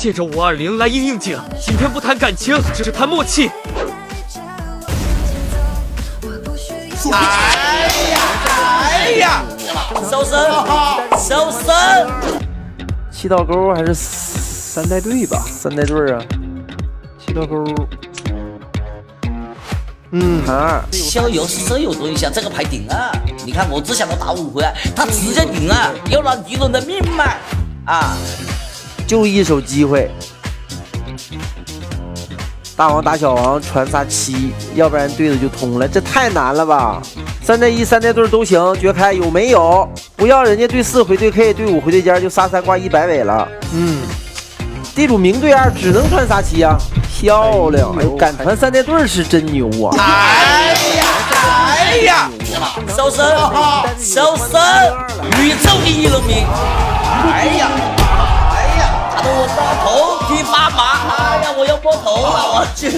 借着520来应景。今天不谈感情，只谈默契。哎呀！收声！收声！七道沟还是三代队吧？三代队啊，七道沟。小游是手游多一下，这个牌定了。你看我只想到大误会，他直接定了，要让敌人的命脉啊！就一手机会，大王打小王传撒7，要不然对子就通了，这太难了吧？3带1、3带队都行，绝开有没有？不要人家对4回对 K， 对5回对尖就杀3挂100尾了。地主明对2只能传撒7啊，漂亮！哎呦，敢传3带队是真牛啊！哎呀！收声！收声！宇宙第一人民！哎呀！打得我头皮发麻！哎呀，我要摸头了，我去！